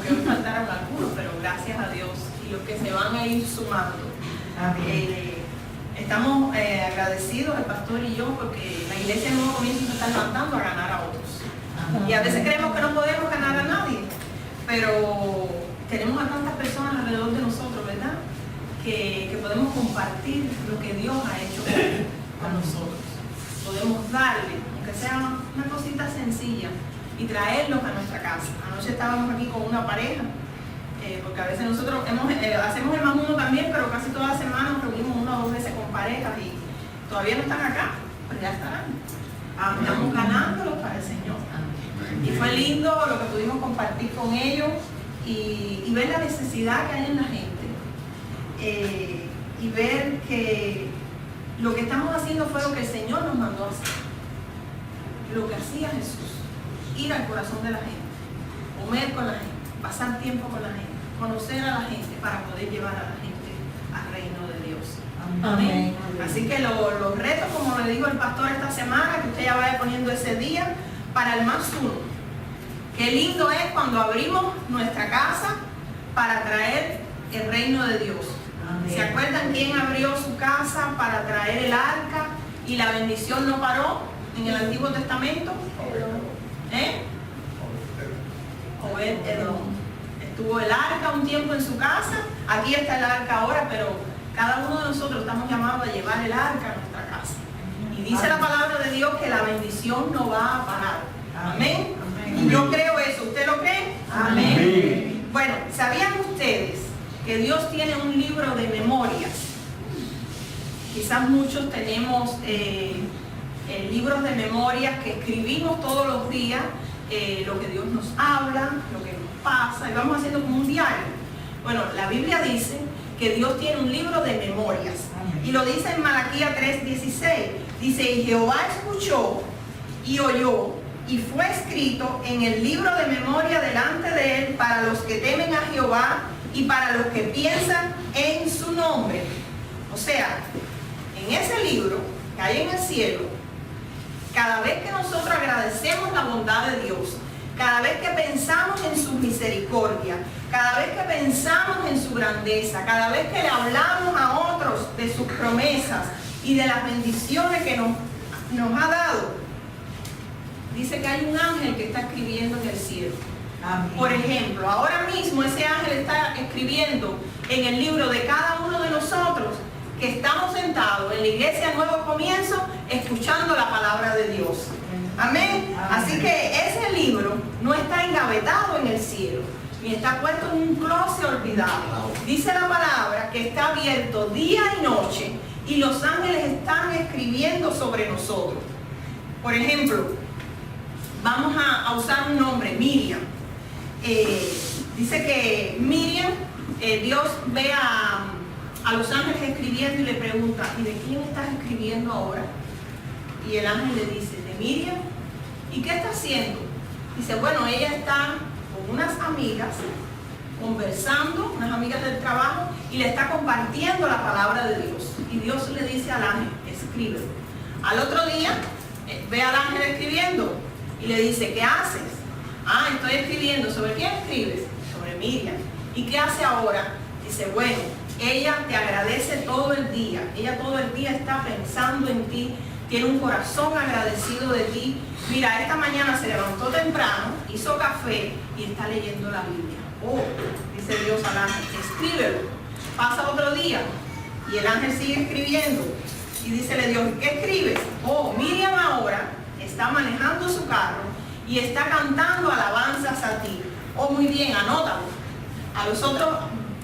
porque hoy faltaron algunos, pero gracias a Dios y los que se van a ir sumando. Estamos agradecidos, el pastor y yo, porque la iglesia Nuevo Comienzo se está levantando a ganar a otros. Y a veces creemos que no podemos ganar a nadie, pero tenemos a tantas personas alrededor de nosotros, ¿verdad? Que podemos compartir lo que Dios ha hecho con nosotros. Podemos darle, aunque sea una cosita sencilla, y traerlos a nuestra casa. Anoche estábamos aquí con una pareja, porque a veces nosotros hacemos el más uno también, pero casi todas las semanas nos reunimos 1 o 2 veces con parejas y todavía no están acá, pero ya estarán. Estamos ganándolos para el Señor. Y fue lindo lo que pudimos compartir con ellos y ver la necesidad que hay en la gente, y ver que lo que estamos haciendo fue lo que el Señor nos mandó a hacer, lo que hacía Jesús, ir al corazón de la gente, comer con la gente, pasar tiempo con la gente, conocer a la gente para poder llevar a la gente al reino de Dios. Amén. Así que los retos, como le dijo el pastor esta semana, que usted ya vaya poniendo ese día para el más uno. Qué lindo es cuando abrimos nuestra casa para traer el reino de Dios. Amén. ¿Se acuerdan quién abrió su casa para traer el arca y la bendición no paró en el Antiguo Testamento? Obed-Edom. Estuvo el arca un tiempo en su casa, aquí está el arca ahora, pero cada uno de nosotros estamos llamados a llevar el arca a nuestra casa. Y dice la palabra de Dios que la bendición no va a parar. Amén. Amén. Yo creo eso. ¿Usted lo cree? Amén. Amén. Bueno, ¿sabían ustedes que Dios tiene un libro de memorias? Quizás muchos tenemos libros de memorias que escribimos todos los días, lo que Dios nos habla, lo que nos pasa, y vamos haciendo como un diario. Bueno, la Biblia dice que Dios tiene un libro de memorias, y lo dice en Malaquías 3:16. Dice: y Jehová escuchó y oyó, y fue escrito en el libro de memoria delante de él para los que temen a Jehová y para los que piensan en su nombre. O sea, en ese libro que hay en el cielo, cada vez que nosotros agradecemos la bondad de Dios, cada vez que pensamos en su misericordia, cada vez que pensamos en su grandeza, cada vez que le hablamos a otros de sus promesas y de las bendiciones que nos ha dado, dice que hay un ángel que está escribiendo en el cielo. Amén. Por ejemplo, ahora mismo ese ángel está escribiendo en el libro de cada uno de nosotros que estamos sentados en la iglesia Nuevo Comienzo escuchando la palabra de Dios. Amén. Así que ese libro no está engavetado en el cielo, ni está puesto en un closet olvidado. Dice la palabra que está abierto día y noche y los ángeles están escribiendo sobre nosotros. Por ejemplo, vamos a usar un nombre, Miriam. Dice que Miriam, Dios ve a los ángeles escribiendo y le pregunta: ¿y de quién estás escribiendo ahora? Y el ángel le dice: de Miriam. ¿Y qué está haciendo? Dice: bueno, ella está con unas amigas conversando, unas amigas del trabajo, y le está compartiendo la palabra de Dios. Y Dios le dice al ángel: escríbelo. Al otro día ve al ángel escribiendo y le dice: ¿qué haces? Ah, estoy escribiendo. ¿Sobre quién escribes? Sobre Miriam. ¿Y qué hace ahora? Dice: bueno, ella te agradece todo el día. Ella todo el día está pensando en ti, tiene un corazón agradecido de ti. Mira, esta mañana se levantó temprano, hizo café y está leyendo la Biblia. Oh, dice Dios al ángel: escríbelo. Pasa otro día y el ángel sigue escribiendo. Y dícele Dios: ¿qué escribes? Oh, Miriam ahora está manejando su carro y está cantando alabanzas a ti. Oh, muy bien, anótalo. A los otros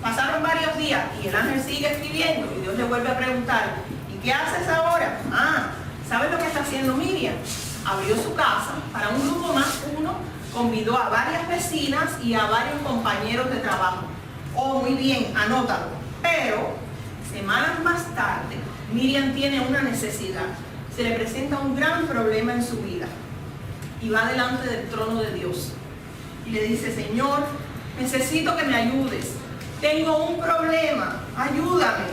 pasaron varios días y el ángel sigue escribiendo y Dios le vuelve a preguntar: ¿y qué haces ahora? Ah, ¿sabes lo que está haciendo Miriam? Abrió su casa para un grupo más uno, convidó a varias vecinas y a varios compañeros de trabajo. Oh, muy bien, anótalo. Pero semanas más tarde, Miriam tiene una necesidad. Se le presenta un gran problema en su vida y va delante del trono de Dios y le dice: Señor, necesito que me ayudes. Tengo un problema, ayúdame.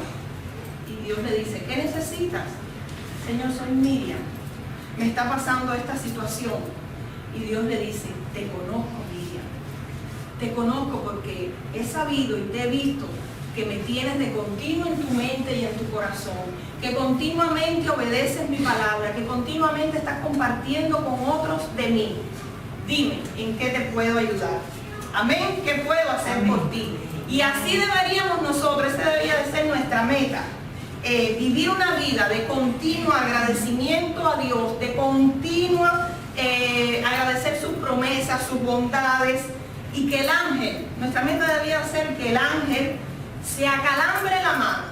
Y Dios le dice: ¿qué necesitas? Señor, soy Miriam, me está pasando esta situación. Y Dios le dice: te conozco, Miriam, Te conozco porque he sabido y te he visto que me tienes de continuo en tu mente y en tu corazón, que continuamente obedeces mi palabra, que continuamente estás compartiendo con otros de mí. Dime, ¿en qué te puedo ayudar? Amén, ¿qué puedo hacer por ti? Y así deberíamos nosotros, esa debería de ser nuestra meta, vivir una vida de continuo agradecimiento a Dios, de continua agradecer sus promesas, sus bondades, y que el ángel, nuestra meta debería ser que el ángel se acalambre la mano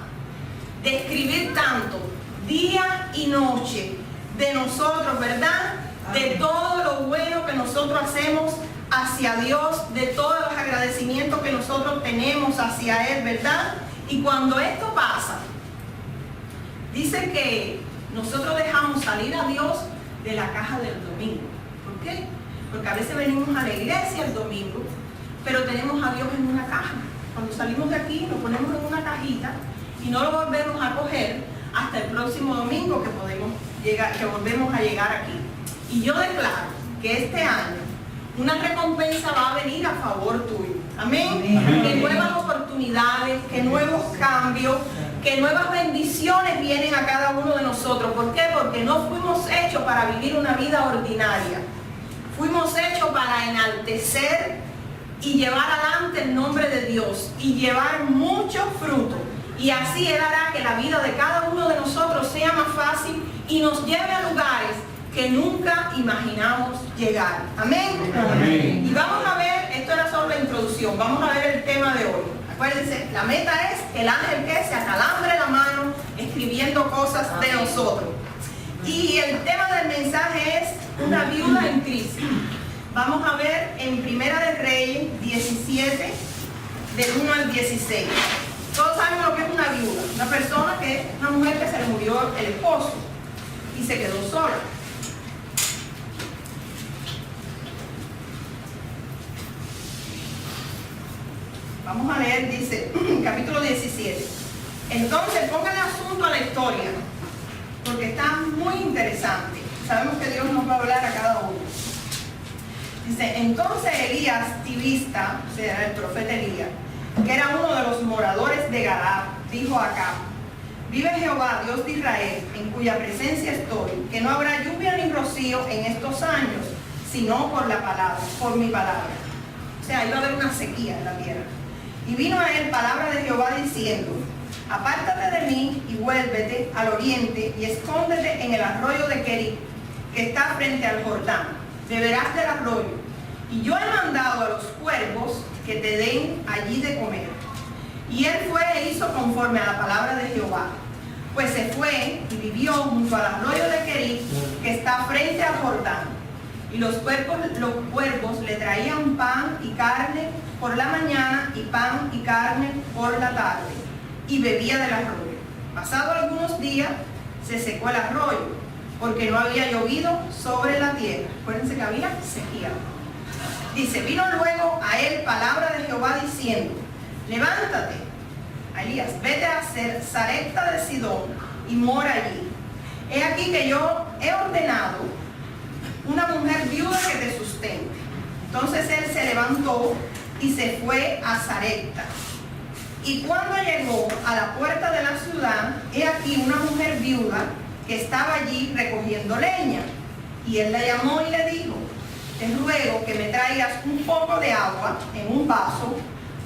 de escribir tanto día y noche de nosotros, ¿verdad? De todo lo bueno que nosotros hacemos hacia Dios, de todos los agradecimientos que nosotros tenemos hacia Él, ¿verdad? Y cuando esto pasa, dice que nosotros dejamos salir a Dios de la caja del domingo. ¿Por qué? Porque a veces venimos a la iglesia el domingo, pero tenemos a Dios en una caja. Cuando salimos de aquí lo ponemos en una cajita y no lo volvemos a coger hasta el próximo domingo que volvemos a llegar aquí. Y yo declaro que este año una recompensa va a venir a favor tuyo. Amén. Amén. Que nuevas oportunidades, que nuevos cambios, que nuevas bendiciones vienen a cada uno de nosotros. ¿Por qué? Porque no fuimos hechos para vivir una vida ordinaria. Fuimos hechos para enaltecer y llevar adelante el nombre de Dios y llevar mucho fruto. Y así Él hará que la vida de cada uno de nosotros sea más fácil y nos lleve a lugares que nunca imaginamos llegar. Amén. Amén. Y vamos a ver, esto era solo la introducción, vamos a ver el tema de hoy. Acuérdense, la meta es el ángel que se acalambre la mano escribiendo cosas de nosotros. Y el tema del mensaje es una viuda en crisis. Vamos a ver en Primera de Reyes 17, del 1 al 16. Todos saben lo que es una viuda. Una persona que es una mujer que se le murió el esposo y se quedó sola. Vamos a leer, dice, capítulo 17. Entonces, pónganle asunto a la historia, porque está muy interesante. Sabemos que Dios nos va a hablar a cada uno. Dice, entonces Elías Tibista, o sea, el profeta Elías, que era uno de los moradores de Gadá, dijo a Acab: vive Jehová, Dios de Israel, en cuya presencia estoy, que no habrá lluvia ni rocío en estos años, sino por la palabra, por mi palabra. O sea, iba a haber una sequía en la tierra. Y vino a él palabra de Jehová diciendo: apártate de mí y vuélvete al oriente y escóndete en el arroyo de Kerit, que está frente al Jordán. Beberás del arroyo. Y yo he mandado a los cuervos que te den allí de comer. Y él fue e hizo conforme a la palabra de Jehová. Pues se fue y vivió junto al arroyo de Kerit, que está frente al Jordán. Y los cuervos le traían pan y carne por la mañana y pan y carne por la tarde. Y bebía del arroyo. Pasado algunos días se secó el arroyo, porque no había llovido sobre la tierra. Acuérdense que había sequía. Dice, vino luego a él palabra de Jehová diciendo: levántate, Elías, vete a Sarepta de Sidón y mora allí. He aquí que yo he ordenado una mujer viuda que te sustente. Entonces él se levantó y se fue a Sarepta. Y cuando llegó a la puerta de la ciudad, he aquí una mujer viuda que estaba allí recogiendo leña. Y él la llamó y le dijo: te ruego que me traigas un poco de agua en un vaso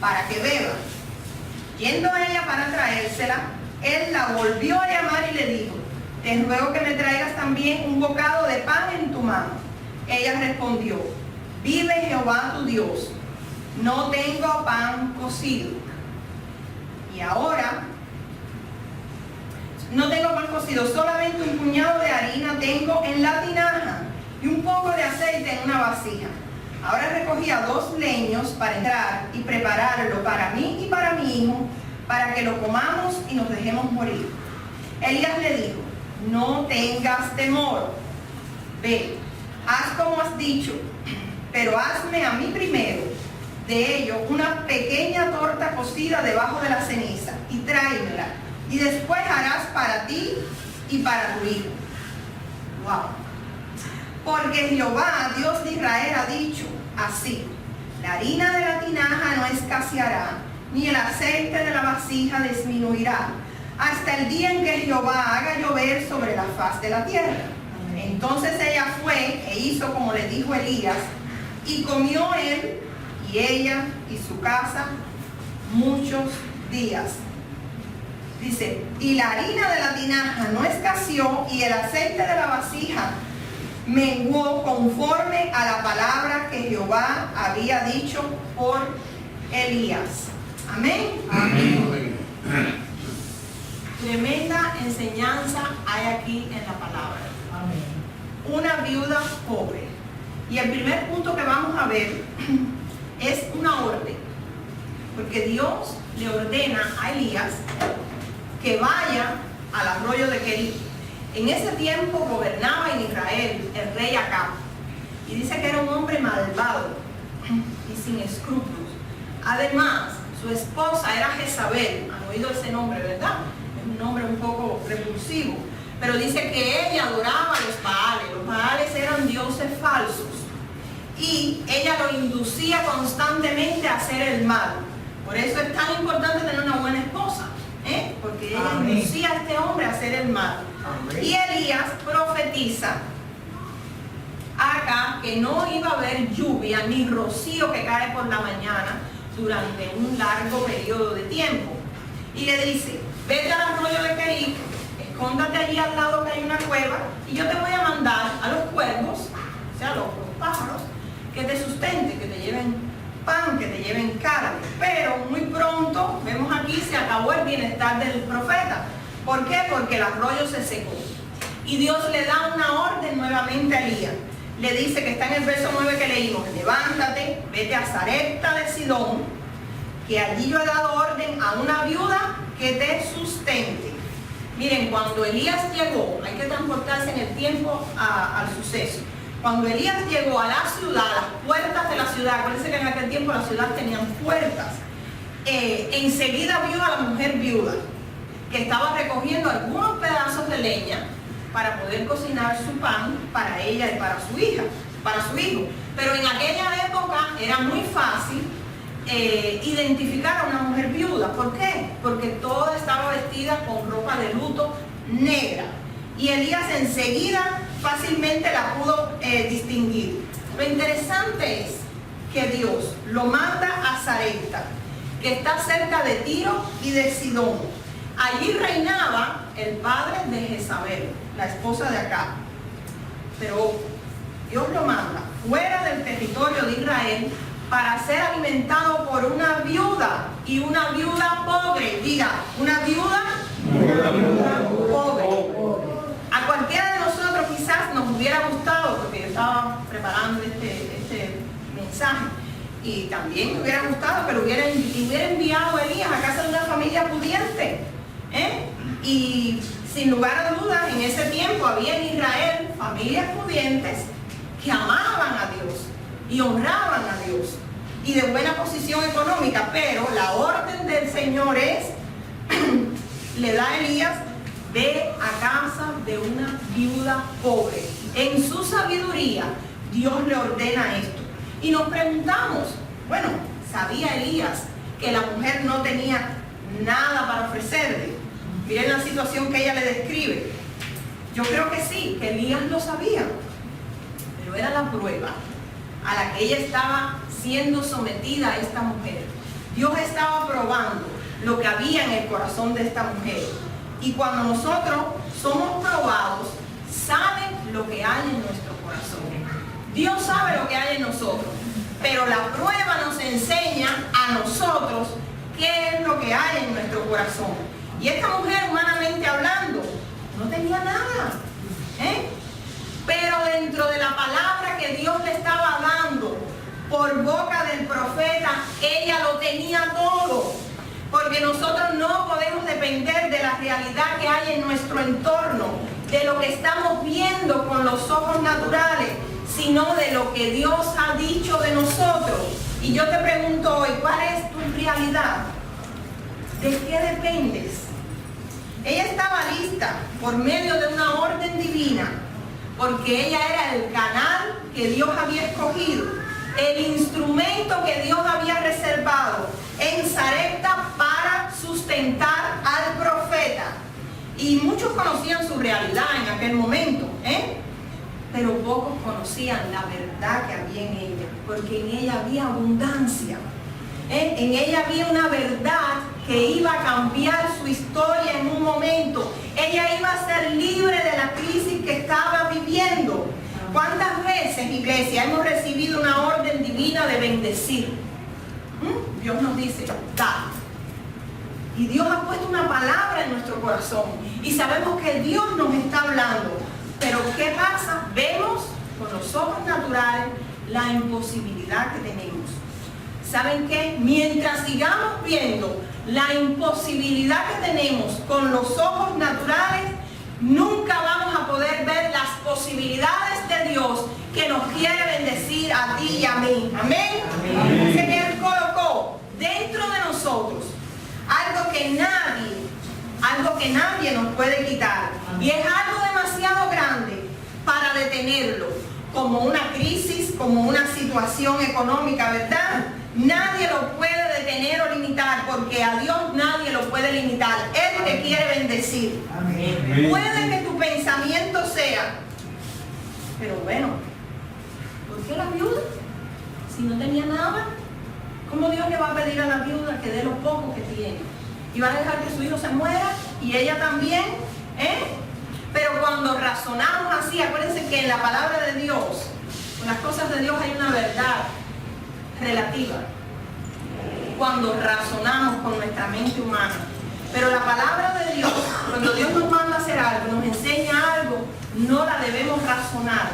para que beba. Yendo ella para traérsela, él la volvió a llamar y le dijo: te ruego que me traigas también un bocado de pan en tu mano. Ella respondió: vive Jehová tu Dios, no tengo pan cocido. Y ahora no tengo pan cocido, solamente un puñado de harina tengo en la tinaja y un poco de aceite en una vasija. Ahora recogía 2 leños para entrar y prepararlo para mí y para mi hijo, para que lo comamos y nos dejemos morir. Elías le dijo: no tengas temor, ve, haz como has dicho, pero hazme a mí primero de ello una pequeña torta cocida debajo de la ceniza y tráemela, y después harás para ti y para tu hijo. Wow. Porque Jehová, Dios de Israel, ha dicho así: La harina de la tinaja no escaseará, ni el aceite de la vasija disminuirá, hasta el día en que Jehová haga llover sobre la faz de la tierra. Entonces ella fue e hizo como le dijo Elías, y comió él y ella y su casa muchos días. Dice, y la harina de la tinaja no escaseó, y el aceite de la vasija menguó conforme a la palabra que Jehová había dicho por Elías. Amén. Amén. Tremenda enseñanza hay aquí en la palabra. Amén. Una viuda pobre. Y el primer punto que vamos a ver es una orden. Porque Dios le ordena a Elías que vaya al arroyo de Querit. En ese tiempo gobernaba en Israel el rey Acab. Y dice que era un hombre malvado y sin escrúpulos. Además, su esposa era Jezabel. Han oído ese nombre, ¿verdad? Es un nombre un poco repulsivo. Pero dice que ella adoraba a los Baales. Los Baales eran dioses falsos. Y ella lo inducía constantemente a hacer el mal. Por eso es tan importante tener una buena esposa. Porque ella inducía a este hombre a hacer el mal. Amén. Y Elías profetiza acá que no iba a haber lluvia ni rocío que cae por la mañana durante un largo periodo de tiempo. Y le dice, vete al arroyo de Querit, escóndate allí al lado que hay una cueva, y yo te voy a mandar a los cuervos, o sea, los pájaros, que te sustenten, que te lleven pan, que te lleven carne. Pero muy pronto, vemos aquí, se acabó el bienestar del profeta. ¿Por qué? Porque el arroyo se secó. Y Dios le da una orden nuevamente a Elías. Le dice, que está en el verso 9 que leímos, levántate, vete a Sarepta de Sidón, que allí yo he dado orden a una viuda que te sustente. Miren, cuando Elías llegó, hay que transportarse en el tiempo al suceso. Cuando Elías llegó a la ciudad, a las puertas de la ciudad, acuérdense que en aquel tiempo las ciudades tenían puertas, enseguida vio a la mujer viuda, que estaba recogiendo algunos pedazos de leña para poder cocinar su pan para ella y para su hija, para su hijo. Pero en aquella época era muy fácil identificar a una mujer viuda. ¿Por qué? Porque toda estaba vestida con ropa de luto negra. Y Elías enseguida fácilmente la pudo distinguir. Lo interesante es que Dios lo manda a Sarepta, que está cerca de Tiro y de Sidón. Allí reinaba el padre de Jezabel, la esposa de Acab. Pero Dios lo manda fuera del territorio de Israel para ser alimentado por una viuda, y una viuda pobre. Diga, una viuda pobre. A cualquiera de nosotros quizás nos hubiera gustado, porque yo estaba preparando este mensaje, y también me hubiera gustado que lo hubiera enviado a Elías a casa de una familia pudiente. Y sin lugar a dudas, en ese tiempo había en Israel familias pudientes que amaban a Dios y honraban a Dios y de buena posición económica. Pero la orden del Señor es, le da a Elías, ve a casa de una viuda pobre. En su sabiduría, Dios le ordena esto. Y nos preguntamos, bueno, ¿sabía Elías que la mujer no tenía nada para ofrecerle? Miren la situación que ella le describe. Yo creo que sí, que Elías lo sabía, pero era la prueba a la que ella estaba siendo sometida a esta mujer. Dios estaba probando lo que había en el corazón de esta mujer. Y cuando nosotros somos probados, sabe lo que hay en nuestro corazón. Dios sabe lo que hay en nosotros, pero la prueba nos enseña a nosotros qué es lo que hay en nuestro corazón. Y esta mujer, humanamente hablando, no tenía nada. Pero dentro de la palabra que Dios le estaba dando por boca del profeta, ella lo tenía todo. Porque nosotros no podemos depender de la realidad que hay en nuestro entorno, de lo que estamos viendo con los ojos naturales, sino de lo que Dios ha dicho de nosotros. Y yo te pregunto hoy, ¿cuál es tu realidad? ¿De qué dependes? Ella estaba lista por medio de una orden divina, porque ella era el canal que Dios había escogido el instrumento que Dios había reservado en Sarepta para sustentar al profeta. Y muchos conocían su realidad en aquel momento, pero pocos conocían la verdad que había en ella, porque en ella había abundancia. En ella había una verdad que iba a cambiar su historia en un momento. Ella iba a ser libre de la crisis que estaba viviendo. ¿Cuántas veces, iglesia, hemos recibido una orden divina de bendecir? Dios nos dice, da. Y Dios ha puesto una palabra en nuestro corazón. Y sabemos que Dios nos está hablando. Pero ¿qué pasa? Vemos con los ojos naturales la imposibilidad que tenemos. ¿Saben qué? Mientras sigamos viendo la imposibilidad que tenemos con los ojos naturales, nunca vamos a poder ver las posibilidades de Dios que nos quiere bendecir a ti y a mí. Amén. Amén. Él colocó dentro de nosotros algo que nadie nos puede quitar. Y es algo demasiado grande para detenerlo, como una crisis, como una situación económica, ¿verdad? Nadie lo puede detener o limitar, porque a Dios nadie lo puede limitar. Él te quiere bendecir. Amén. Puede que tu pensamiento sea, pero bueno, ¿por qué la viuda? Si no tenía nada, ¿cómo Dios le va a pedir a la viuda que dé lo poco que tiene? Y va a dejar que su hijo se muera y ella también, Pero cuando razonamos así, acuérdense que en la palabra de Dios, en las cosas de Dios hay una verdad relativa. Cuando razonamos con nuestra mente humana. Pero la palabra de Dios, cuando Dios nos manda a hacer algo, nos enseña algo, no la debemos razonar.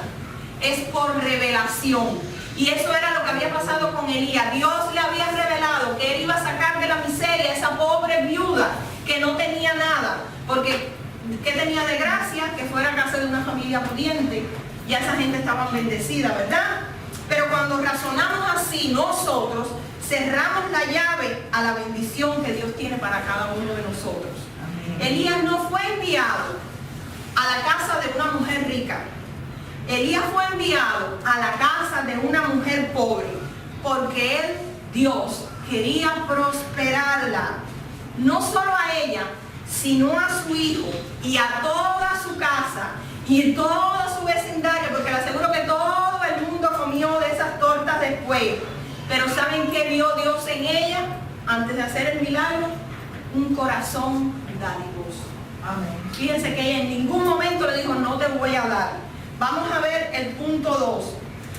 Es por revelación. Y eso era lo que había pasado con Elías. Dios le había revelado que él iba a sacar de la miseria a esa pobre viuda que no tenía nada. Porque, ¿qué tenía de gracia? Que fuera a casa de una familia pudiente. Y esa gente estaba bendecida, ¿verdad? Pero cuando razonamos así, nosotros cerramos la llave a la bendición que Dios tiene para cada uno de nosotros. Amén. Elías no fue enviado a la casa de una mujer rica. Elías fue enviado a la casa de una mujer pobre, porque él, Dios, quería prosperarla, no solo a ella, sino a su hijo y a toda su casa y todo su vecindario, porque le aseguro que todo el mundo comió de esas tortas después. Pero ¿saben qué vio Dios en ella antes de hacer el milagro? Un corazón dadivoso. Amén. Fíjense que ella en ningún momento le dijo, no te voy a dar. Vamos a ver el punto 2.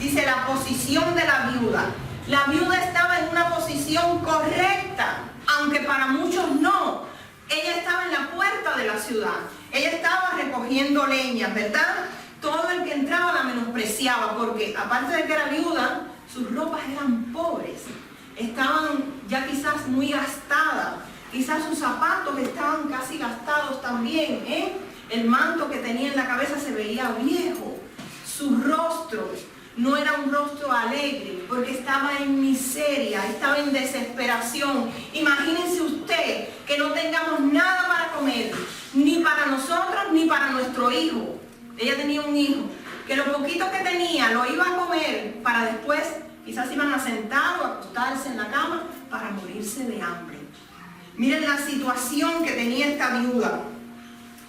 Dice la posición de la viuda. La viuda estaba en una posición correcta, aunque para muchos no. Ella estaba en la puerta de la ciudad. Ella estaba recogiendo leña, ¿verdad? Todo el que entraba la menospreciaba, porque aparte de que era viuda, sus ropas eran pobres. Estaban ya quizás muy gastadas. Quizás sus zapatos estaban casi gastados también, El manto que tenía en la cabeza se veía viejo. Su rostro no era un rostro alegre, porque estaba en miseria, estaba en desesperación. Imagínense usted que no tengamos nada para comer, ni para nosotros ni para nuestro hijo. Ella tenía un hijo, que lo poquito que tenía lo iba a comer para después, quizás iban a sentar o a acostarse en la cama para morirse de hambre. Miren la situación que tenía esta viuda.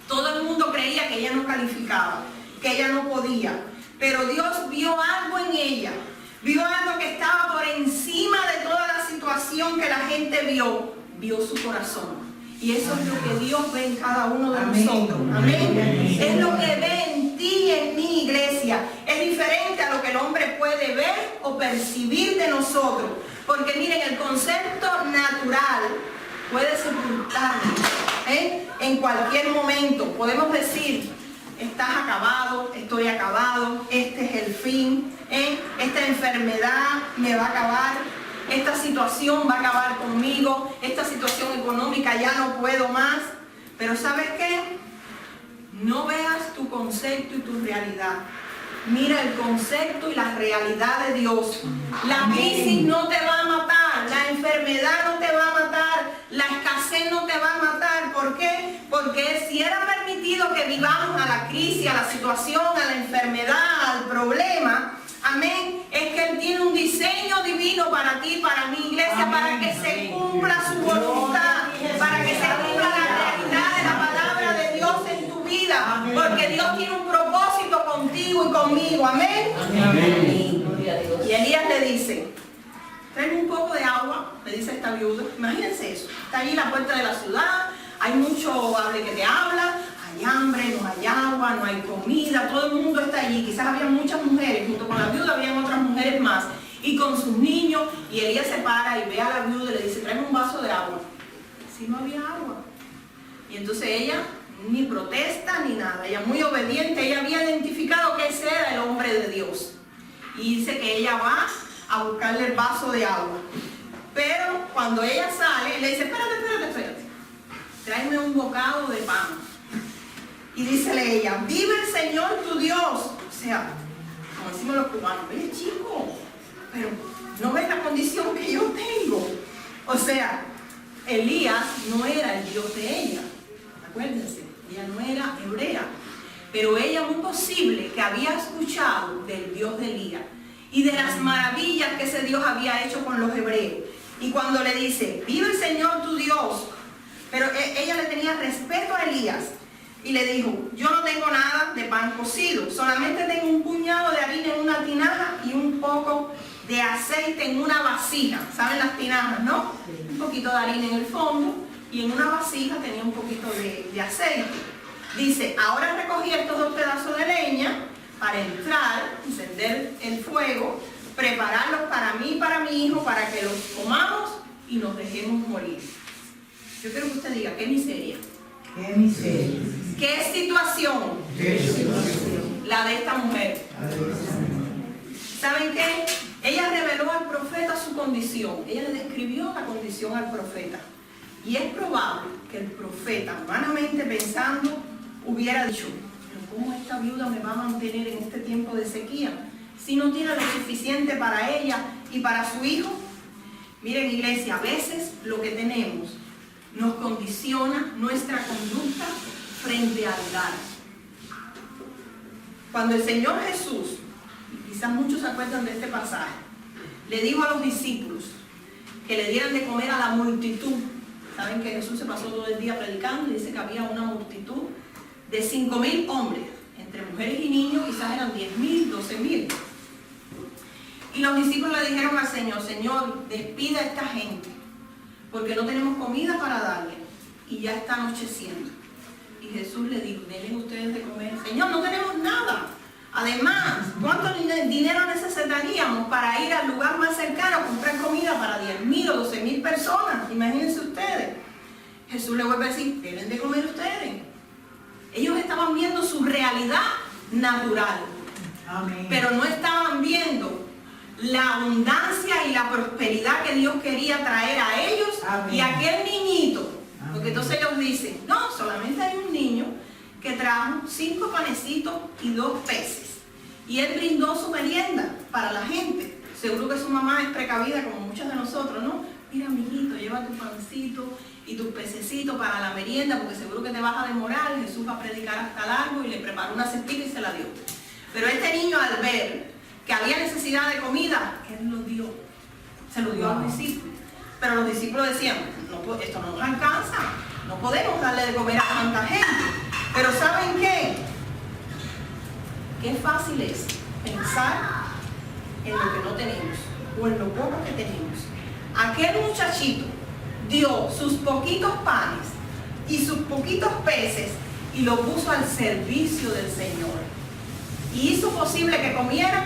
Todo el mundo creía que ella no calificaba, que ella no podía. Pero Dios vio algo en ella. Vio algo que estaba por encima de toda la situación que la gente vio. Vio su corazón. Y eso es lo que Dios ve en cada uno de nosotros. Amén. Es lo que ve en ti y en mi iglesia. Es diferente a lo que el hombre puede ver o percibir de nosotros. Porque miren, el concepto natural puede sepultarnos. En cualquier momento podemos decir, estás acabado, estoy acabado, este es el fin, esta enfermedad me va a acabar, esta situación va a acabar conmigo, esta situación económica ya no puedo más. Pero ¿sabes qué? No veas tu concepto y tu realidad. Mira el concepto y la realidad de Dios. La crisis no te va a matar, la enfermedad no te va a matar, la escasez no te va a matar. ¿Por qué? Porque si era permitido que vivamos a la crisis, a la situación, a la enfermedad, al problema, Amén. Es que Él tiene un diseño divino para ti, para mi iglesia, para que se cumpla su voluntad, para que se cumpla la realidad de la palabra de Dios en tu vida, porque Dios tiene un propósito contigo y conmigo. Amén. Y Elías le dice: tráeme un poco de agua, le dice esta viuda. Imagínense eso. Está allí la puerta de la ciudad, hay mucho hable que te habla, hay hambre, no hay agua, no hay comida, todo el mundo está allí. Quizás había muchas mujeres, junto con la viuda habían otras mujeres más, y con sus niños. Y Elías se para y ve a la viuda y le dice: tráeme un vaso de agua. Si no había agua. Y entonces ella ni protesta ni nada, ella muy obediente, ella había identificado que ese era el hombre de Dios. Y dice que ella va a buscarle el vaso de agua. Pero cuando ella sale, le dice: espérate, tráeme un bocado de pan. Y dícele ella: vive el Señor tu Dios. O sea, como decimos los cubanos: oye, chico, pero no ves la condición que yo tengo. O sea, Elías no era el Dios de ella. Acuérdense, ella no era hebrea. Pero ella muy posible que había escuchado del Dios de Elías y de las maravillas que ese Dios había hecho con los hebreos. Y cuando le dice: vive el Señor tu Dios. Pero ella le tenía respeto a Elías y le dijo: yo no tengo nada de pan cocido, solamente tengo un puñado de harina en una tinaja y un poco de aceite en una vasija. ¿Saben las tinajas, no? Un poquito de harina en el fondo y en una vasija tenía un poquito de aceite. Dice: ahora recogí estos 2 pedazos de leña para entrar, encender el fuego, prepararlos para mí y para mi hijo, para que los comamos y nos dejemos morir. Yo quiero que usted diga: qué miseria. Qué miseria. ¿Qué situación? Qué situación. La de esta mujer. ¿Saben qué? Ella reveló al profeta su condición. Ella le describió la condición al profeta. Y es probable que el profeta, humanamente pensando, hubiera dicho: pero ¿cómo esta viuda me va a mantener en este tiempo de sequía si no tiene lo suficiente para ella y para su hijo? Miren, iglesia, a veces lo que tenemos nos condiciona nuestra conducta frente al dar. Cuando el Señor Jesús, quizás muchos se acuerdan de este pasaje, le dijo a los discípulos que le dieran de comer a la multitud. Saben que Jesús se pasó todo el día predicando y dice que había una multitud de 5,000 hombres, entre mujeres y niños, quizás eran 10,000, 12,000. Y los discípulos le dijeron al Señor: Señor, despida a esta gente, porque no tenemos comida para darle y ya está anocheciendo. Y Jesús le dijo: denle ustedes de comer. Señor, no tenemos nada. Además, ¿cuánto dinero necesitaríamos para ir al lugar más cercano a comprar comida para 10,000 o 12,000 personas? Imagínense ustedes. Jesús le vuelve a decir: denle de comer ustedes. Ellos estaban viendo su realidad natural. Amén. Pero no estaban viendo la abundancia y la prosperidad que Dios quería traer a ellos. Amén. Y a aquel niñito. Amén. Porque entonces ellos dicen: no, solamente hay un niño que trajo 5 panecitos y 2 peces. Y él brindó su merienda para la gente. Seguro que su mamá es precavida como muchos de nosotros, ¿no? Mira, mijito, lleva tu pancito y tus pececitos para la merienda, porque seguro que te vas a demorar. Jesús va a predicar hasta largo, y le preparó una cestita y se la dio. Pero este niño, al ver que había necesidad de comida, él lo dio. Se lo dio a los discípulos. Pero los discípulos decían: no, esto no nos alcanza, no podemos darle de comer a tanta gente. Pero ¿saben qué? Qué fácil es pensar en lo que no tenemos o en lo poco que tenemos. Aquel muchachito dio sus poquitos panes y sus poquitos peces y lo puso al servicio del Señor. Y hizo posible que comieran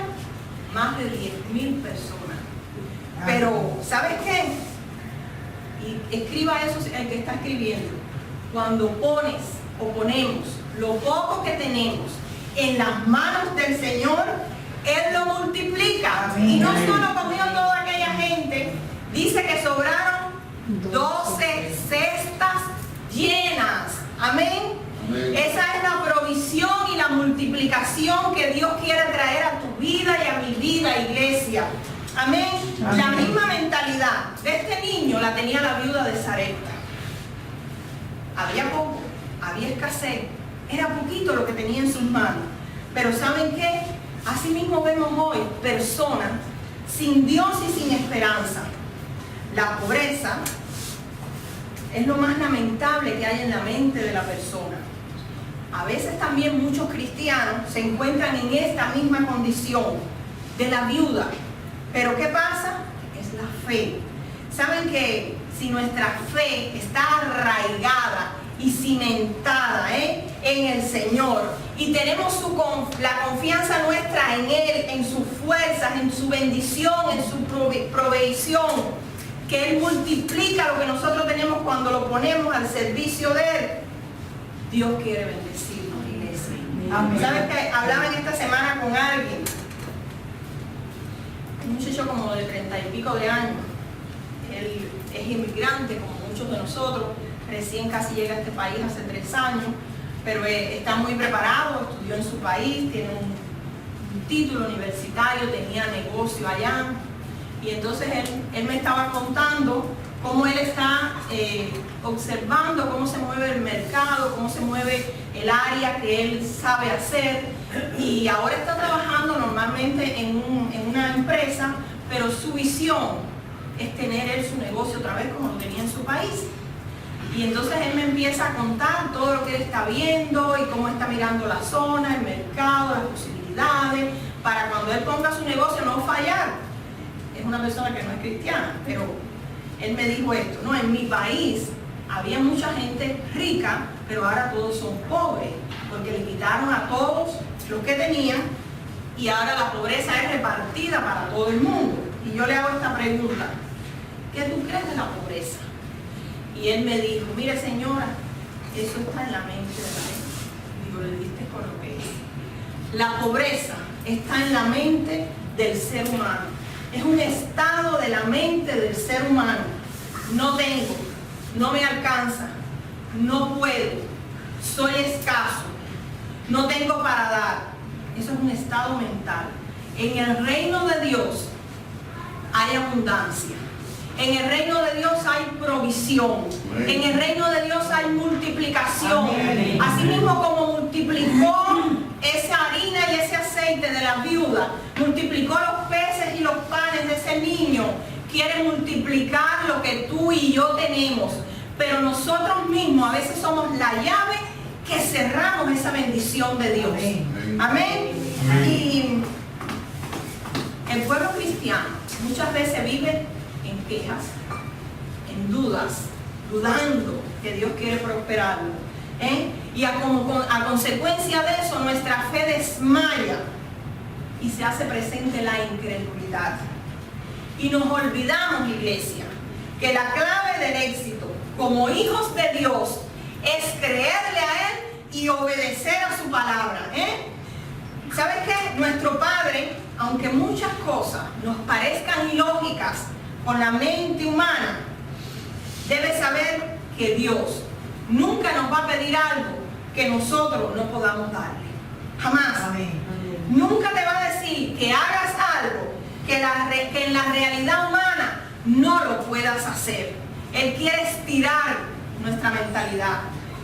más de 10,000 personas. Pero, ¿sabes qué? Y escriba eso el que está escribiendo. Cuando pones o ponemos lo poco que tenemos en las manos del Señor, Él lo multiplica. Amén. Y no solo comió toda aquella gente, dice que sobraron 12 cestas llenas. Amén. Amén. Esa es la provisión y la multiplicación que Dios quiere traer a tu vida y a mi vida, iglesia. Amén. Amén. La misma mentalidad de este niño la tenía la viuda de Sarepta. Había poco, había escasez, era poquito lo que tenía en sus manos. Pero ¿saben qué? Asimismo vemos hoy personas sin Dios y sin esperanza. La pobreza es lo más lamentable que hay en la mente de la persona. A veces también muchos cristianos se encuentran en esta misma condición de la viuda. Pero ¿qué pasa? Es la fe. ¿Saben que si nuestra fe está arraigada y cimentada en el Señor y tenemos la confianza nuestra en Él, en sus fuerzas, en su bendición, en su provisión, que Él multiplica lo que nosotros tenemos cuando lo ponemos al servicio de Él, Dios quiere bendecirnos, iglesia. Amén. ¿Sabes que hablaba en esta semana con alguien? Un muchacho como de 30 y pico de años. Él es inmigrante como muchos de nosotros, recién casi llega a este país hace 3 años, pero está muy preparado, estudió en su país, tiene un título universitario, tenía negocio allá, y entonces él me estaba contando cómo él está observando cómo se mueve el mercado, cómo se mueve el área que él sabe hacer, y ahora está trabajando normalmente en una empresa, pero su visión es tener él su negocio otra vez como lo tenía en su país. Y entonces él me empieza a contar todo lo que él está viendo y cómo está mirando la zona, el mercado, las posibilidades, para cuando él ponga su negocio no fallar. Es una persona que no es cristiana, pero él me dijo esto: no, en mi país había mucha gente rica, pero ahora todos son pobres, porque le quitaron a todos los que tenían y ahora la pobreza es repartida para todo el mundo. Y yo le hago esta pregunta: ¿qué tú crees de la pobreza? Y él me dijo: mire señora, eso está en la mente de la gente. Digo, le diste con lo que es. La pobreza está en la mente del ser humano. Es un estado de la mente del ser humano. No tengo, no me alcanza, no puedo, soy escaso, no tengo para dar. Eso es un estado mental. En el reino de Dios hay abundancia. En el reino de Dios hay provisión. Amén. En el reino de Dios hay multiplicación. Amén. Asimismo como multiplicó esa harina y ese aceite de la viuda, multiplicó los peces y los panes de ese niño, quiere multiplicar lo que tú y yo tenemos. Pero nosotros mismos a veces somos la llave que cerramos esa bendición de Dios. Amén. Amén. Amén. Y el pueblo cristiano muchas veces vive en quejas, en dudas, dudando que Dios quiere prosperarlo. Y a consecuencia de eso nuestra fe desmaya y se hace presente la incredulidad. Y nos olvidamos, iglesia, que la clave del éxito como hijos de Dios es creerle a Él y obedecer a su palabra. ¿Sabes qué? Nuestro Padre, aunque muchas cosas nos parezcan ilógicas con la mente humana, debe saber que Dios nunca nos va a pedir algo que nosotros no podamos darle. Jamás. Amén. Nunca te va a decir que hagas algo que en la realidad humana no lo puedas hacer. Él quiere estirar nuestra mentalidad.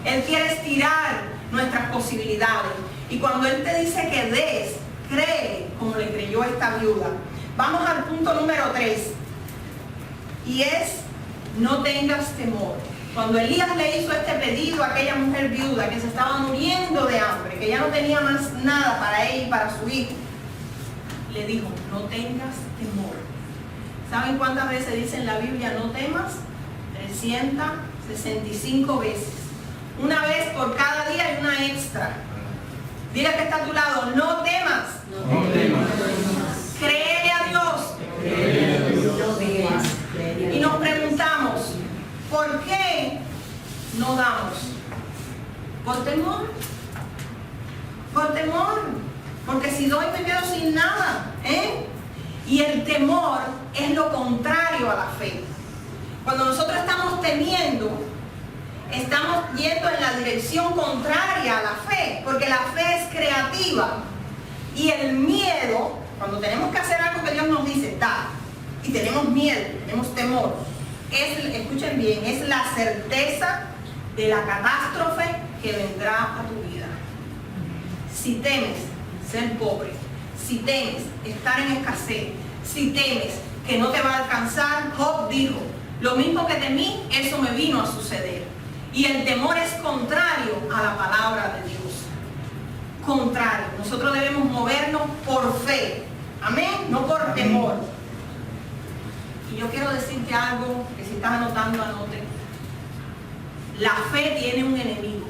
Él quiere estirar nuestras posibilidades. Y cuando Él te dice que des, cree como le creyó esta viuda. Vamos al punto número 3. Y es: no tengas temor. Cuando Elías le hizo este pedido a aquella mujer viuda que se estaba muriendo de hambre, que ya no tenía más nada para ella y para su hijo, le dijo: no tengas temor. ¿Saben cuántas veces dice en la Biblia no temas? 365 veces. Una vez por cada día y una extra. Dile que está a tu lado: no temas. No temas. Créele a Dios. Créele a Dios. Y nos preguntamos: ¿por qué no damos? Por temor. Por temor. Porque si doy me quedo sin nada. Y el temor es lo contrario a la fe. Cuando nosotros estamos temiendo, estamos yendo en la dirección contraria a la fe, porque la fe es creativa. Y el miedo, cuando tenemos que hacer algo que Dios nos dice, da, y tenemos miedo, tenemos temor, escuchen bien, es la certeza de la catástrofe que vendrá a tu vida. Si temes ser pobre, si temes estar en escasez, si temes que no te va a alcanzar, Job dijo, lo mismo que temí, eso me vino a suceder. Y el temor es contrario a la palabra de Dios. Contrario. Nosotros debemos movernos por fe. Amén, no por temor. Y yo quiero decirte algo que si estás anotando, anote. La fe tiene un enemigo.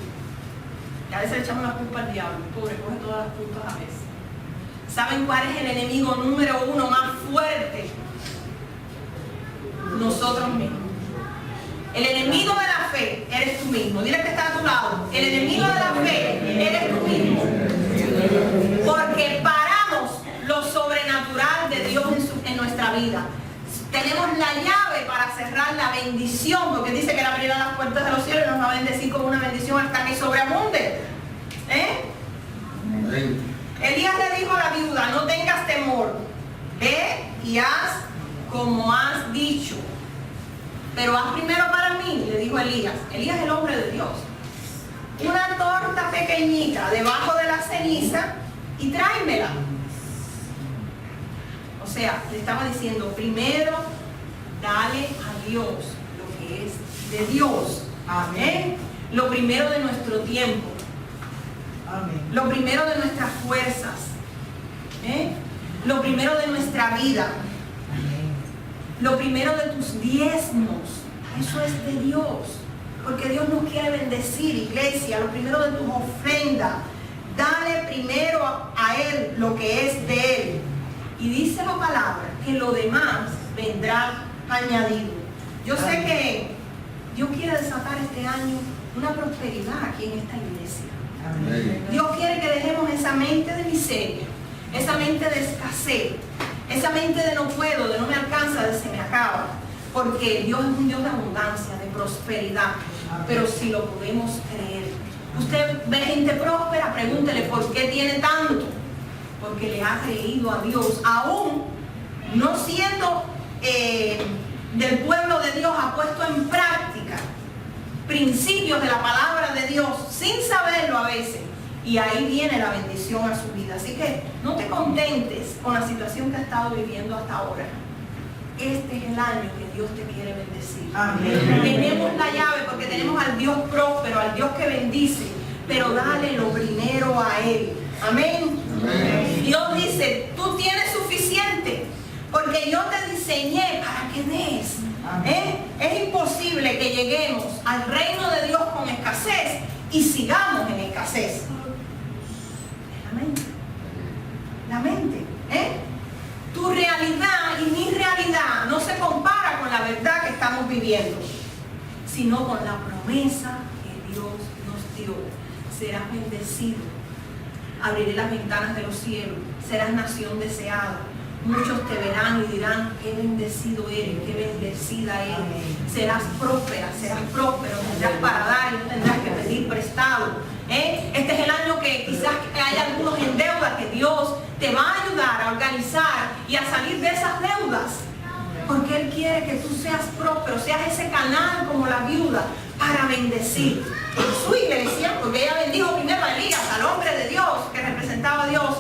Y a veces le echamos la culpa al diablo. Pobre, coge todas las culpas a veces. ¿Saben cuál es el enemigo número uno más fuerte? Nosotros mismos. El enemigo de la fe eres tú mismo. Dile que está a tu lado. El enemigo de la fe eres tú mismo. Porque paramos lo sobrenatural de Dios en nuestra vida. Tenemos la llave para cerrar la bendición, porque dice que Él abrirá las puertas de los cielos y nos va a bendecir con una bendición hasta que sobreabunde. Elías le dijo a la viuda, no tengas temor, ve y haz como has dicho, pero haz primero para mí, le dijo Elías. Elías es el hombre de Dios. Una torta pequeñita debajo de la ceniza y tráemela. O sea, le estaba diciendo, primero dale a Dios lo que es de Dios. Amén. Lo primero de nuestro tiempo. Amén. Lo primero de nuestras fuerzas. Lo primero de nuestra vida. Amén. Lo primero de tus diezmos. Eso es de Dios. Porque Dios nos quiere bendecir, iglesia. Lo primero de tus ofrendas. Dale primero a Él lo que es de Él. Y dice la palabra que lo demás vendrá añadido. Yo sé que Dios quiere desatar este año una prosperidad aquí en esta iglesia. Amén. Dios quiere que dejemos esa mente de miseria, esa mente de escasez, esa mente de no puedo, de no me alcanza, de se me acaba. Porque Dios es un Dios de abundancia, de prosperidad. Amén. Pero si lo podemos creer. Usted ve gente próspera, pregúntele por qué tiene tanto. Porque le ha creído a Dios, aún no siendo del pueblo de Dios, ha puesto en práctica principios de la palabra de Dios, sin saberlo a veces, y ahí viene la bendición a su vida. Así que no te contentes con la situación que has estado viviendo hasta ahora. Este es el año que Dios te quiere bendecir. Amén. Tenemos la llave porque tenemos al Dios próspero, al Dios que bendice, pero dale lo primero a Él. Amén. Amén. Dios dice, tú tienes suficiente, porque yo te diseñé para que des. Es imposible que lleguemos al reino de Dios con escasez y sigamos en escasez. La mente. Tu realidad y mi realidad no se compara con la verdad que estamos viviendo, sino con la promesa que Dios nos dio. Serás bendecido. Abriré las ventanas de los cielos. Serás nación deseada. Muchos te verán y dirán, qué bendecido eres, qué bendecida eres. Serás próspera, serás próspero, tendrás para dar y no tendrás que pedir prestado. Este es el año que quizás hay algunos en deuda, que Dios te va a ayudar a organizar y a salir de esas deudas. Porque Él quiere que tú seas próspero, seas ese canal como la viuda para bendecir su iglesia, porque ella bendijo primero a Elías, al hombre de Dios que representaba a Dios,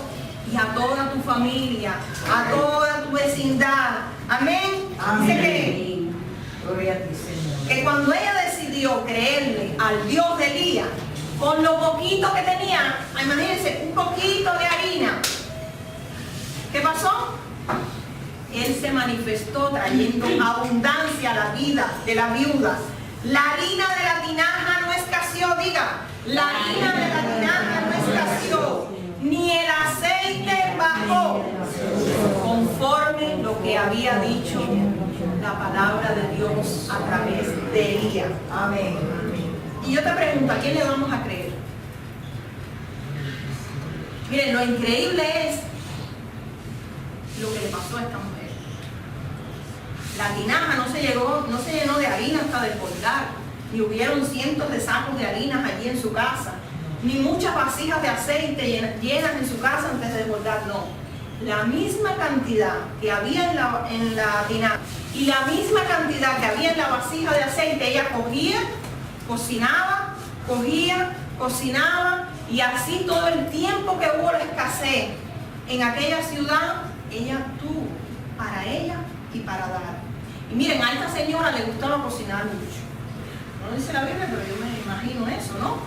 y a toda tu familia, a toda tu vecindad. Amén. Dice que cuando ella decidió creerle al Dios de Elías, con lo poquito que tenía, imagínense, un poquito de harina, ¿qué pasó? Él se manifestó trayendo abundancia a la vida de la viuda. La harina de la tinaja no escaseó, diga, la harina de la tinaja no escaseó, ni el aceite bajó, conforme lo que había dicho la palabra de Dios a través de Elías. Amén. Y yo te pregunto, ¿a quién le vamos a creer? Miren, lo increíble es lo que le pasó a esta mujer. La tinaja no se llenó de harina hasta desbordar, ni hubieron cientos de sacos de harina allí en su casa, ni muchas vasijas de aceite llenas en su casa antes de desbordar, no. La misma cantidad que había en la tinaja y la misma cantidad que había en la vasija de aceite, ella cogía, cocinaba, cocinaba, y así todo el tiempo que hubo la escasez, en aquella ciudad, ella tuvo para ella y para dar. Y miren, a esta señora le gustaba cocinar mucho. No dice la Biblia, pero yo me imagino eso, ¿no?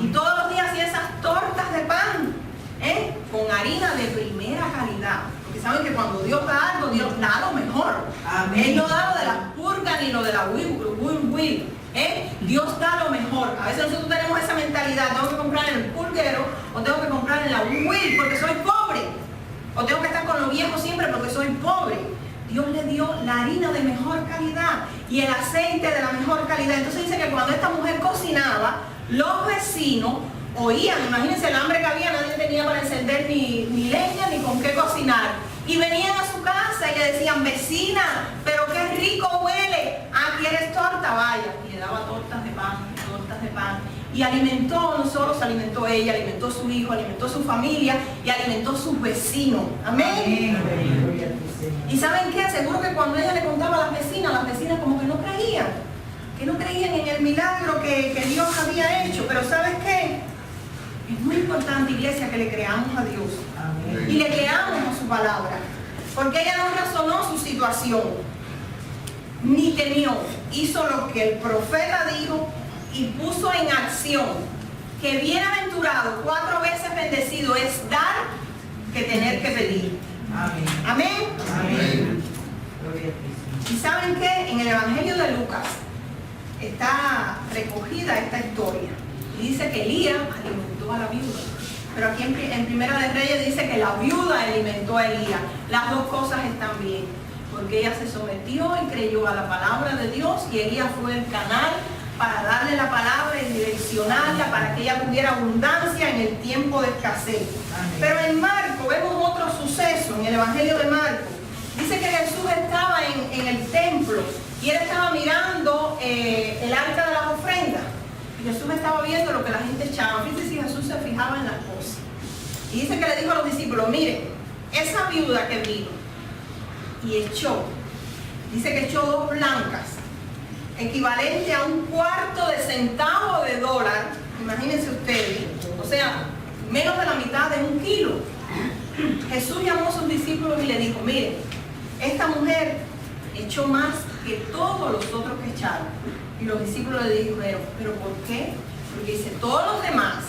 Y todos los días hacía esas tortas de pan, con harina de primera calidad. Porque saben que cuando Dios da algo, Dios da lo mejor. Amén. Él no da lo de las purgas ni lo de la will. Dios da lo mejor. A veces nosotros tenemos esa mentalidad: tengo que comprar en el pulguero o tengo que comprar en la will porque soy pobre. O tengo que estar con lo viejo siempre porque soy pobre. Dios le dio la harina de mejor calidad y el aceite de la mejor calidad. Entonces dice que cuando esta mujer cocinaba, los vecinos oían, imagínense el hambre que había, nadie tenía para encender ni leña ni con qué cocinar. Y venían a su casa y le decían: vecina, pero qué rico huele, ¿quieres torta? Vaya. Y le daba tortas de pan. Y alimentó, no solo se alimentó ella, alimentó su hijo, alimentó su familia y alimentó sus vecinos. Amén. ¿Y saben qué? Seguro que cuando ella le contaba a las vecinas como que no creían en el milagro que Dios había hecho. Pero ¿sabes qué? Es muy importante, iglesia, que le creamos a Dios. Amén. Y le creamos a su palabra. Porque ella no razonó su situación, ni temió. Hizo lo que el profeta dijo y puso en acción. Que bienaventurado, 4 veces bendecido es dar que tener que pedir. Amén. Amén. Amén. Y saben que en el Evangelio de Lucas está recogida esta historia. Y dice que Elías alimentó a la viuda. Pero aquí en Primera de Reyes dice que la viuda alimentó a Elías. Las dos cosas están bien. Porque ella se sometió y creyó a la palabra de Dios y Elías fue el canal para darle la palabra y direccionarla para que ella tuviera abundancia en el tiempo de escasez. Amén. Pero en Marco vemos otro suceso, en el Evangelio de Marco. Dice que Jesús estaba en el templo y él estaba mirando el arca de las ofrendas. Y Jesús estaba viendo lo que la gente echaba. Fíjense si Jesús se fijaba en las cosas. Y dice que le dijo a los discípulos: miren, esa viuda que vino y echó, dice que echó 2 blancas, equivalente a $0,25 centavo. Imagínense ustedes, o sea, menos de la mitad de 1 kilo. Jesús llamó a sus discípulos y le dijo: miren, esta mujer echó más que todos los otros que echaron. Y los discípulos le dijeron: ¿pero por qué? Porque dice, todos los demás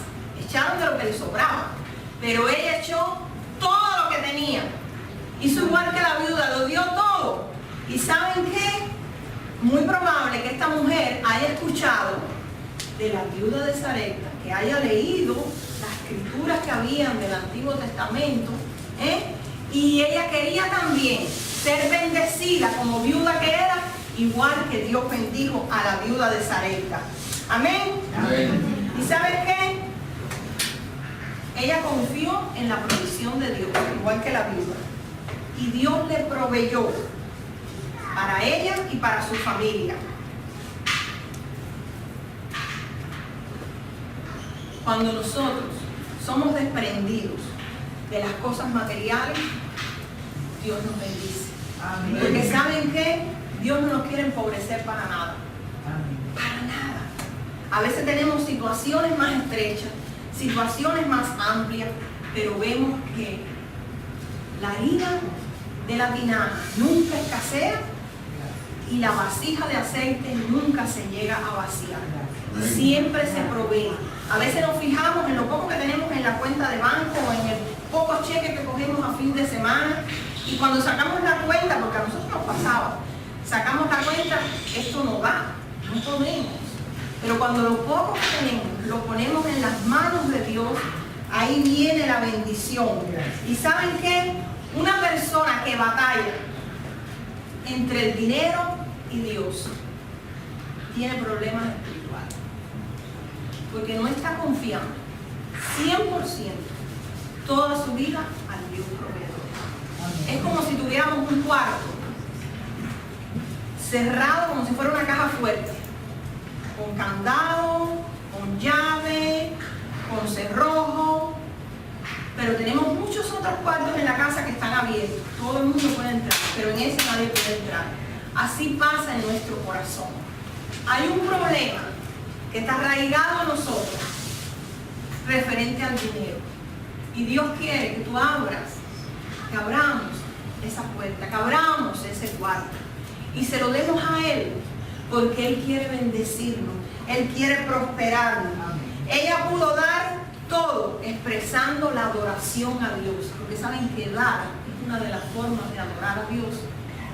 echaron de lo que les sobraba, pero ella echó todo lo que tenía. Hizo igual que la viuda, lo dio todo. ¿Y saben qué? Muy probable que esta mujer haya escuchado de la viuda de Sarepta, que haya leído las escrituras que habían del Antiguo Testamento, y ella quería también ser bendecida como viuda que era, igual que Dios bendijo a la viuda de Sarepta. Amén. Amén. ¿Y sabes qué? Ella confió en la provisión de Dios, igual que la viuda, y Dios le proveyó para ella y para su familia. Cuando nosotros somos desprendidos de las cosas materiales, Dios nos bendice. Amén. Porque ¿saben qué? Dios no nos quiere empobrecer para nada. Amén. Para nada. A veces tenemos situaciones más estrechas, situaciones más amplias, pero vemos que la harina de la tinaja nunca escasea y la vasija de aceite nunca se llega a vaciar. Siempre se provee. A veces nos fijamos en lo poco que tenemos en la cuenta de banco o en el poco cheque que cogemos a fin de semana, y cuando sacamos la cuenta, porque a nosotros nos pasaba, sacamos la cuenta, esto no da, no podemos. Pero cuando lo poco que tenemos lo ponemos en las manos de Dios, ahí viene la bendición. ¿Y saben qué? Una persona que batalla entre el dinero y Dios tiene problemas espirituales, porque no está confiando 100% toda su vida al Dios proveedor. Es como si tuviéramos un cuarto cerrado, como si fuera una caja fuerte, con candado, con llave, con cerrojo, pero tenemos muchos otros cuartos en la casa que están abiertos. Todo el mundo puede entrar, pero en ese nadie puede entrar. Así pasa en nuestro corazón. Hay un problema que está arraigado a nosotros referente al dinero, y Dios quiere que tú abras que abramos esa puerta, que abramos ese cuarto y se lo demos a Él, porque Él quiere bendecirnos, Él quiere prosperarnos. Ella pudo dar todo expresando la adoración a Dios, porque saben que dar es una de las formas de adorar a Dios.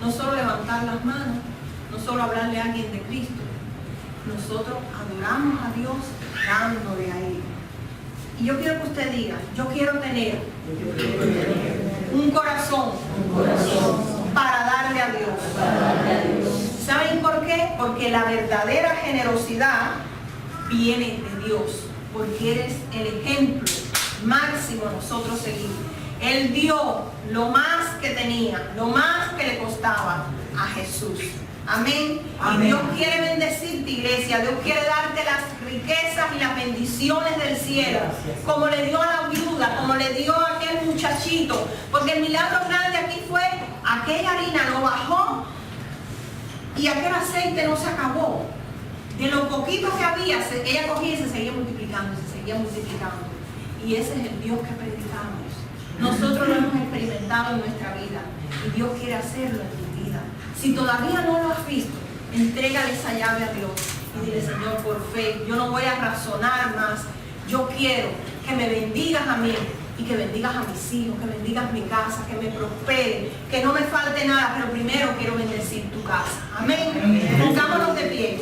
No solo levantar las manos, no solo hablarle a alguien de Cristo, nosotros adoramos a Dios dándole a Él. Y yo quiero que usted diga, yo quiero tener un corazón para darle a Dios. ¿Saben por qué? Porque la verdadera generosidad viene de Dios, porque eres el ejemplo máximo a nosotros seguir. Él dio lo más que tenía, lo más que le costaba a Jesús. Amén. Amén. Y Dios quiere bendecirte, iglesia. Dios quiere darte las riquezas y las bendiciones del cielo. Gracias. Como le dio a la viuda, como le dio a aquel muchachito. Porque el milagro grande aquí fue, aquella harina no bajó y aquel aceite no se acabó. De lo poquito que había, ella cogía y se seguía multiplicando, se seguía multiplicando. Y ese es el Dios que predicamos. Nosotros lo hemos experimentado en nuestra vida y Dios quiere hacerlo en tu vida. Si todavía no lo has visto, entrégale esa llave a Dios y dile: Señor, por fe, yo no voy a razonar más. Yo quiero que me bendigas a mí y que bendigas a mis hijos, que bendigas mi casa, que me prospere, que no me falte nada, pero primero quiero bendecir tu casa. Amén. Pongámonos de pie.